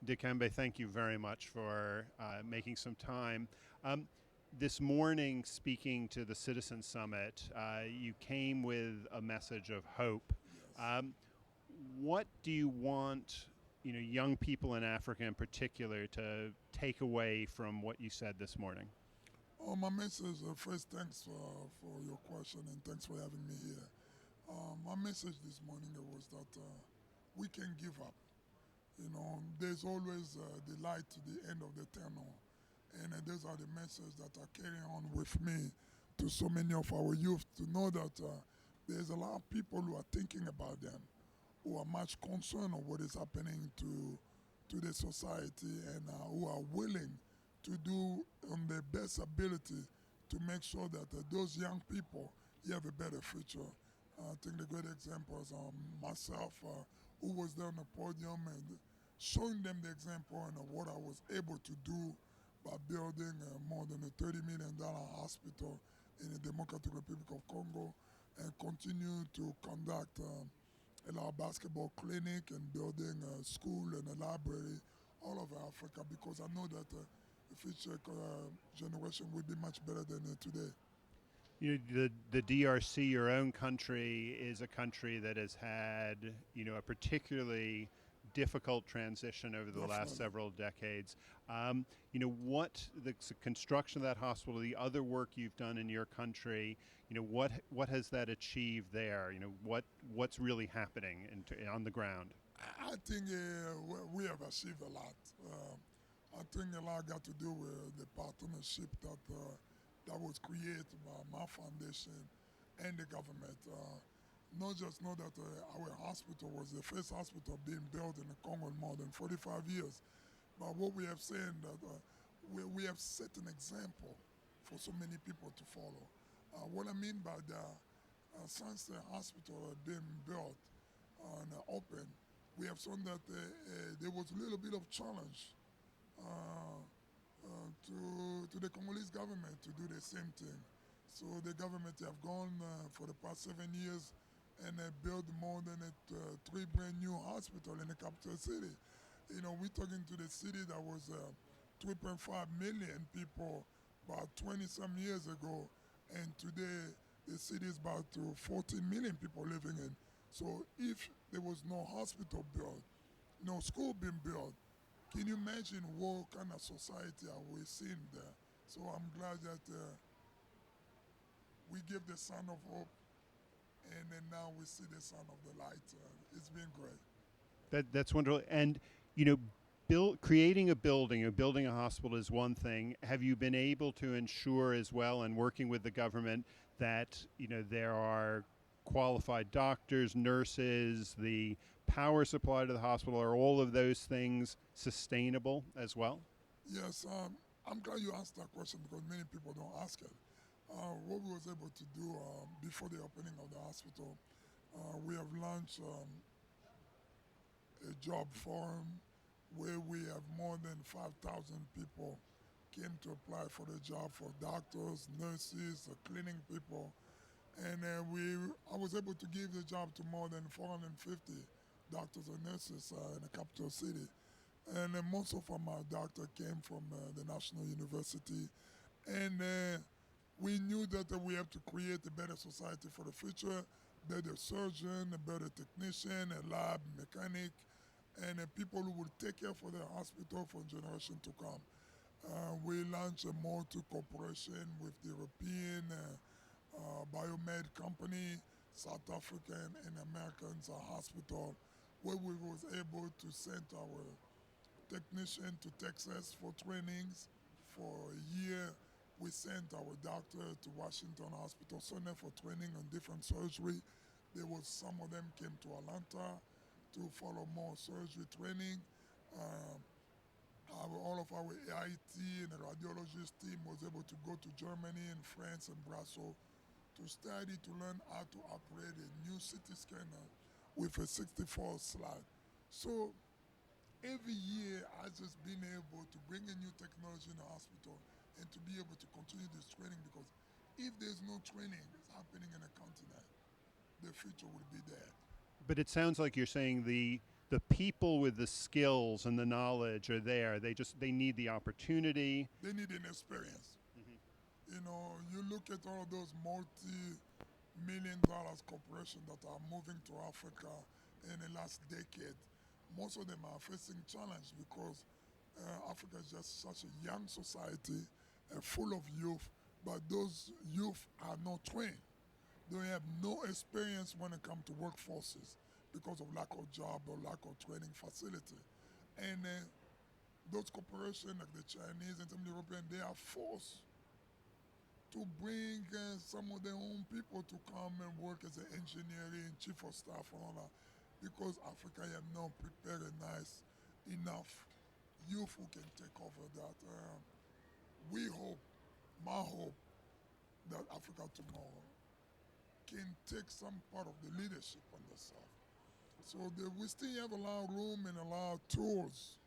Dikembe, thank you very much for making some time. This morning, speaking to the Citizen Summit, you came with a message of hope. Yes. Um, what do you want, young people in Africa in particular, to take away from what you said this morning? My message, first, thanks for your question and thanks for having me here. My message this morning was that we can give up. There's always the light to the end of the tunnel. And those are the messages that are carrying on with me to so many of our youth to know that there's a lot of people who are thinking about them, who are much concerned of what is happening to the society and who are willing to do on their best ability to make sure that those young people have a better future. I think the great examples are myself, who was there on the podium and showing them the example and what I was able to do by building more than a $30 million hospital in the Democratic Republic of Congo and continue to conduct a lot of basketball clinic and building a school and a library all over Africa because I know that the future generation will be much better than today. The DRC, your own country, is a country that has had a particularly difficult transition over the last Definitely. several decades. What the construction of that hospital, the other work you've done in your country, what has that achieved there? What's really happening on the ground? I think we have achieved a lot. I think a lot got to do with the partnership that was created by my foundation and the government. Not just know that our hospital was the first hospital being built in the Congo in more than 45 years, but what we have said that we have set an example for so many people to follow. What I mean by that, since the hospital had been built and open, we have shown that there was a little bit of challenge uh, to the Congolese government to do the same thing. So the government have gone for the past 7 years and built more than three brand new hospitals in the capital city. We're talking to the city that was 3.5 million people about 20 some years ago, and today the city is about to 14 million people living in. So if there was no hospital built, no school being built, can you imagine what kind of society are we seeing there? So I'm glad that we give the sign of hope, and then now we see the sign of the light. It's been great. That's wonderful. And you know, creating a building or building a hospital is one thing. Have you been able to ensure as well, and working with the government, that there are qualified doctors, nurses, the power supply to the hospital? Are all of those things sustainable as well? Yes, I'm glad you asked that question because many people don't ask it. What we was able to do before the opening of the hospital, we have launched a job forum where we have more than 5,000 people came to apply for the job for doctors, nurses, cleaning people, and I was able to give the job to more than 450 doctors and nurses in the capital city. And most of them, our doctor came from the National University, and we knew that we have to create a better society for the future, better surgeon, a better technician, a lab mechanic, and people who will take care for the hospital for generation to come. We launched a multi-cooperation with the European biomed company, South African and Americans hospital, where we was able to send our technician to Texas for trainings for a year. We sent our doctor to Washington Hospital Center for training on different surgery. There was some of them came to Atlanta to follow more surgery training. Um, all of our AIT and the radiologist team was able to go to Germany and France and Brussels to study to learn how to operate a new CT scanner with a 64 slide. So every year I've just been able to bring a new technology in the hospital and to be able to continue this training because if there's no training happening in a continent, the future will be there. But it sounds like you're saying the the people with the skills and the knowledge are there. They need the opportunity. They need an experience. You know, you look at all those multi-million-dollar corporations that are moving to Africa in the last decade. Most of them are facing challenge because Africa is just such a young society, full of youth, but those youth are not trained. They have no experience when it comes to workforces because of lack of job or lack of training facility. And those corporations like the Chinese and some European, they are forced to bring some of their own people to come and work as an engineering chief of staff and all that because Africa have not prepared enough youth who can take over that. We hope, my hope, that Africa tomorrow can take some part of the leadership on this side. So we still have a lot of room and a lot of tools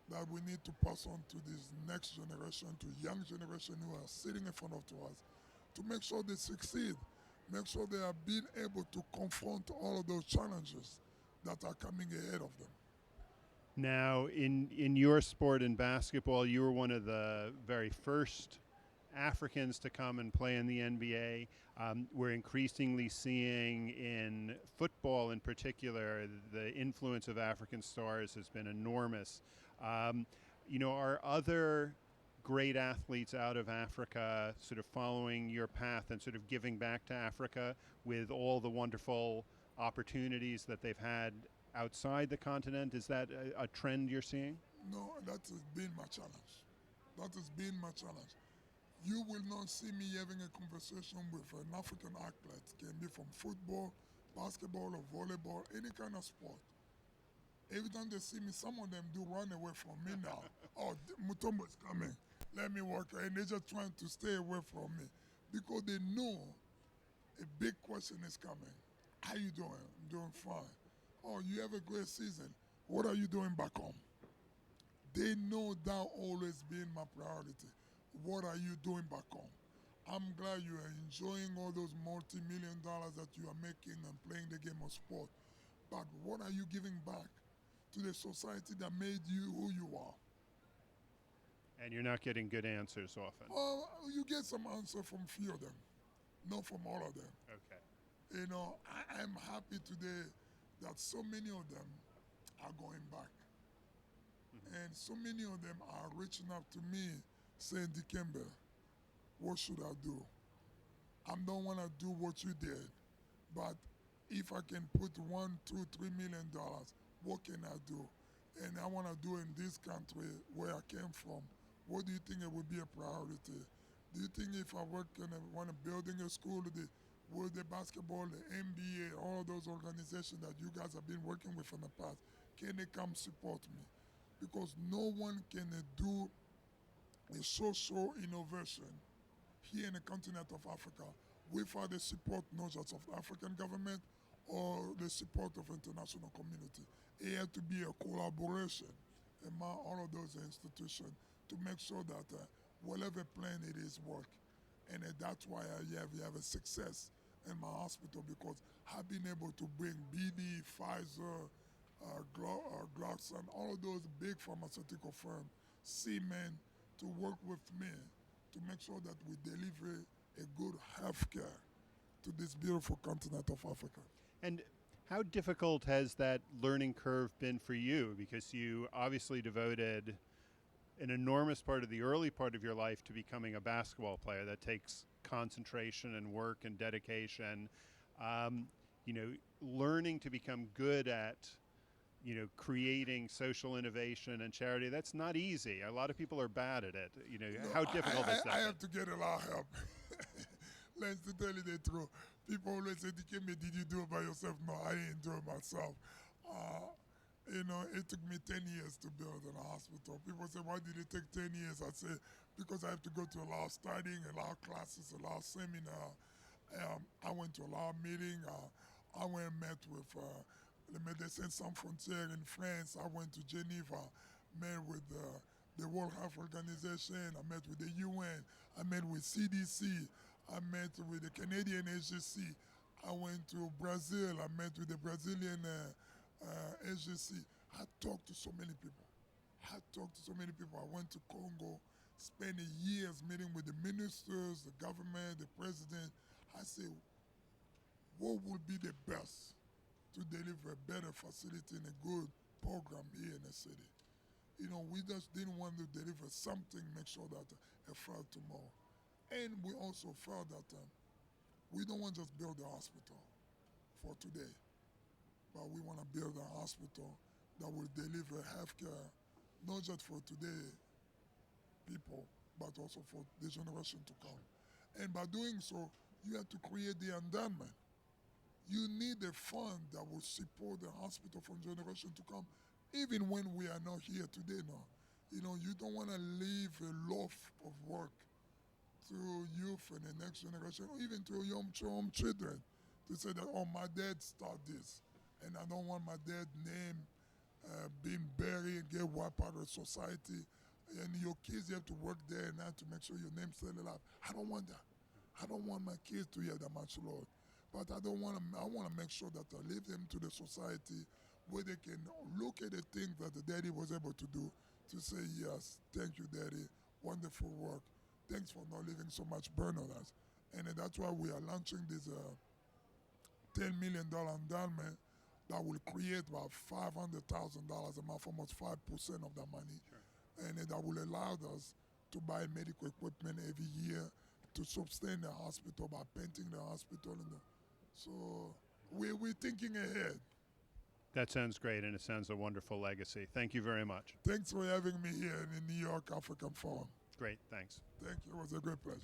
that we need to pass on to this next generation, to young generation who are sitting in front of us, to make sure they succeed, make sure they are being able to confront all of those challenges that are coming ahead of them. Now, in your sport in basketball, you were one of the very first Africans to come and play in the NBA. We're increasingly seeing in football in particular, the influence of African stars has been enormous. Are other great athletes out of Africa sort of following your path and sort of giving back to Africa with all the wonderful opportunities that they've had outside the continent? Is that a trend you're seeing? No, that has been my challenge. That has been my challenge. You will not see me having a conversation with an African athlete, can be from football, basketball, or volleyball, any kind of sport. Every time they see me, some of them do run away from me now. Oh, Mutombo is coming. Let me work. And they're just trying to stay away from me because they know a big question is coming. How you doing? I'm doing fine. Oh, you have a great season. What are you doing back home? They know that always been my priority. What are you doing back home? I'm glad you are enjoying all those multi-million dollars that you are making and playing the game of sport. But what are you giving back to the society that made you who you are? And you're not getting good answers often. Well, you get some answer from few of them, not from all of them. Okay. You know, I'm happy today that so many of them are going back. And so many of them are reaching out to me saying, Dikembe, what should I do? I don't want to do what you did, but if I can put $1, $2, $3 million, what can I do? And I want to do in this country where I came from. What do you think it would be a priority? Do you think if I want to building a school, with the basketball, the NBA, all those organizations that you guys have been working with in the past, can they come support me? Because no one can do a social innovation here in the continent of Africa without the support not just of the African government or the support of international community. It has to be a collaboration among all of those institutions to make sure that whatever plan it is work. And that's why you have a success in my hospital because I've been able to bring BD, Pfizer, Glaxon, all of those big pharmaceutical firms, Siemens, to work with me to make sure that we deliver a good health care to this beautiful continent of Africa. And how difficult has that learning curve been for you? Because you obviously devoted an enormous part of the early part of your life to becoming a basketball player. That takes concentration and work and dedication. Learning to become good at creating social innovation and charity, that's not easy. A lot of people are bad at it. No, How difficult is that? I have to get a lot of help. Let's tell you the truth. People always say, Dikembe, did you do it by yourself? No, I didn't do it myself. It took me 10 years to build a hospital. People say, why did it take 10 years? I say, because I have to go to a lot of studying, a lot of classes, a lot of seminar. I went to a lot of meetings. I went and met with the Médecins Sans Frontières in France. I went to Geneva, met with the World Health Organization. I met with the UN. I met with CDC. I met with the Canadian agency. I went to Brazil. I met with the Brazilian agency. I talked to so many people. I talked to so many people. I went to Congo, spending years meeting with the ministers, the government, the president. I said, what would be the best to deliver a better facility and a good program here in the city? You know, we just didn't want to deliver something, make sure that it fell tomorrow. And we also felt that we don't want to just build a hospital for today, but we want to build a hospital that will deliver healthcare not just for today people, but also for the generation to come. And by doing so, you have to create the endowment. You need a fund that will support the hospital from generation to come, even when we are not here today now. You know, you don't want to leave a loaf of work to youth and the next generation, or even to young children, to say that, oh, my dad started this, and I don't want my dad's name being buried and get wiped out of society. And your kids, you have to work there and now to make sure your name's still alive. I don't want that. I don't want my kids to hear that much, Lord. But I don't want to. I want to make sure that I leave them to the society where they can look at the things that the daddy was able to do, to say, yes, thank you, daddy, wonderful work. Thanks for not leaving so much burn on us. And that's why we are launching this $10 million endowment that will create about $500,000 a month, almost 5% of that money. Sure. And that will allow us to buy medical equipment every year, to sustain the hospital by painting the hospital. So we're thinking ahead. That sounds great, and it sounds a wonderful legacy. Thank you very much. Thanks for having me here in the New York African Forum. Great, thanks. Thank you. It was a great pleasure.